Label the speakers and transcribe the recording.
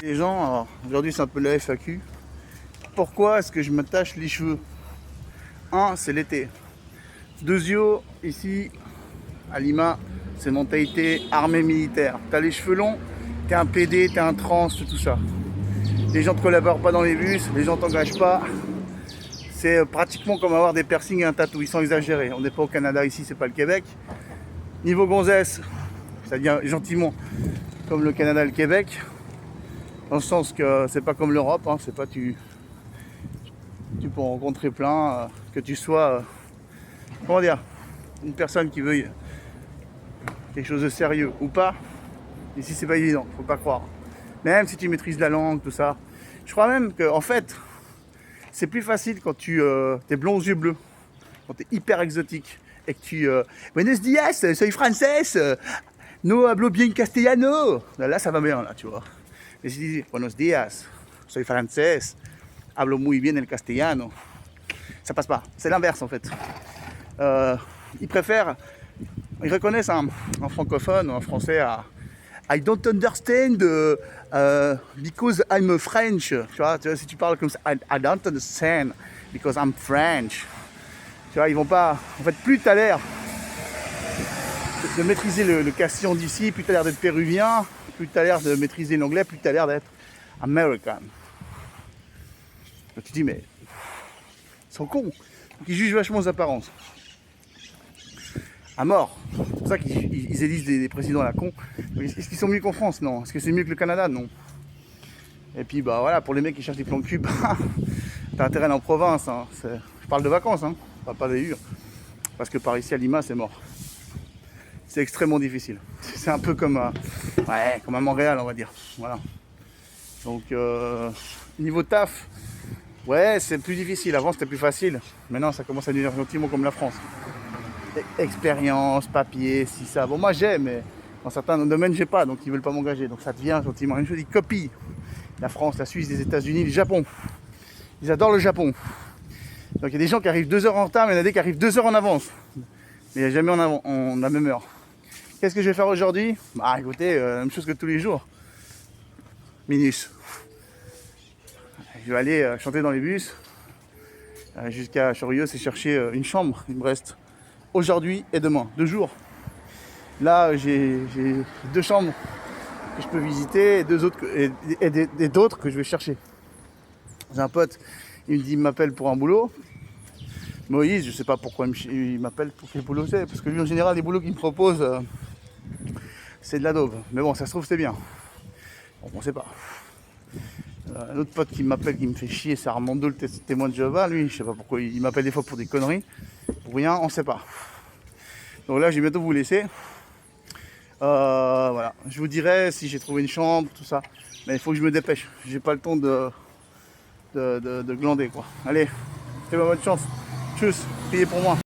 Speaker 1: Les gens, alors aujourd'hui c'est un peu la FAQ. Pourquoi est-ce que je m'attache les cheveux? Un, c'est l'été. Deuxièmement, ici à Lima, c'est mentalité armée militaire. T'as les cheveux longs, t'es un PD, t'es un trans, tout ça. Les gens ne te collaborent pas dans les bus, les gens t'engagent pas. C'est pratiquement comme avoir des piercings et un tatou, ils sont exagérés. On n'est pas au Canada ici, c'est pas le Québec. Niveau gonzesse, ça devient gentiment comme le Canada et le Québec. Dans le sens que c'est pas comme l'Europe, hein, c'est pas tu peux en rencontrer plein, que tu sois, comment dire, une personne qui veut quelque chose de sérieux ou pas. Ici c'est pas évident, faut pas croire. Même si tu maîtrises la langue, tout ça. Je crois même que en fait, c'est plus facile quand tu es blond aux yeux bleus, quand tu es hyper exotique et que tu Buenos dias, soy française, no hablo bien castellano. Là ça va bien là, tu vois. Mais si tu dis buenos dias, soy française, hablo muy bien el castellano, ça passe pas. C'est l'inverse en fait. Ils préfèrent, ils reconnaissent un francophone ou un français à I don't understand because I'm French. Tu vois, si tu parles comme ça, I don't understand because I'm French. Tu vois, ils vont pas. En fait, plus tu as l'air de maîtriser le castillan d'ici, plus tu as l'air d'être péruvien, plus tu as l'air de maîtriser l'anglais, plus tu as l'air d'être American. Donc tu dis, mais ils sont cons. Donc, ils jugent vachement aux apparences. À mort. C'est pour ça qu'ils élisent des présidents à la con. Est-ce qu'ils sont mieux qu'en France? Non. Est-ce que c'est mieux que le Canada? Non. Et puis bah voilà, pour les mecs qui cherchent des plans de cul, t'as intérêt à aller en province. Hein. Je parle de vacances, hein. Pas des hures. Parce que par ici à Lima, c'est mort. C'est extrêmement difficile. C'est un peu comme, comme à Montréal, on va dire. Voilà. Donc niveau taf, ouais, c'est plus difficile. Avant c'était plus facile. Maintenant ça commence à devenir gentiment comme la France. Expérience, papier, si ça. Bon, moi j'ai, mais dans certains domaines j'ai pas, donc ils veulent pas m'engager. Donc ça devient gentiment une chose, ils copient la France, la Suisse, les États-Unis, le Japon. Ils adorent le Japon. Donc il y a des gens qui arrivent 2 heures en retard, mais il y en a des qui arrivent 2 heures en avance. Mais il n'y a jamais en la même heure. Qu'est-ce que je vais faire aujourd'hui? Bah écoutez, la même chose que tous les jours. Minus. Je vais aller chanter dans les bus jusqu'à Chorios et chercher une chambre. Il me reste aujourd'hui et demain, 2 jours. Là, j'ai 2 chambres que je peux visiter et d'autres que je vais chercher. J'ai un pote, il m'appelle pour un boulot. Moïse, je sais pas pourquoi il m'appelle pour quel boulot c'est, parce que lui en général les boulots qu'il me propose, c'est de la daube. Mais bon, ça se trouve c'est bien. Bon, on sait pas. Un autre pote qui m'appelle, qui me fait chier, c'est Armando, le témoin de Jéhovah. Lui, je sais pas pourquoi il m'appelle des fois pour des conneries. Pour rien, on sait pas. Donc là, je vais bientôt vous laisser. Voilà, je vous dirai si j'ai trouvé une chambre, tout ça. Mais il faut que je me dépêche. J'ai pas le temps de glander quoi. Allez, faites-moi bonne chance. Tchuss, priez pour moi.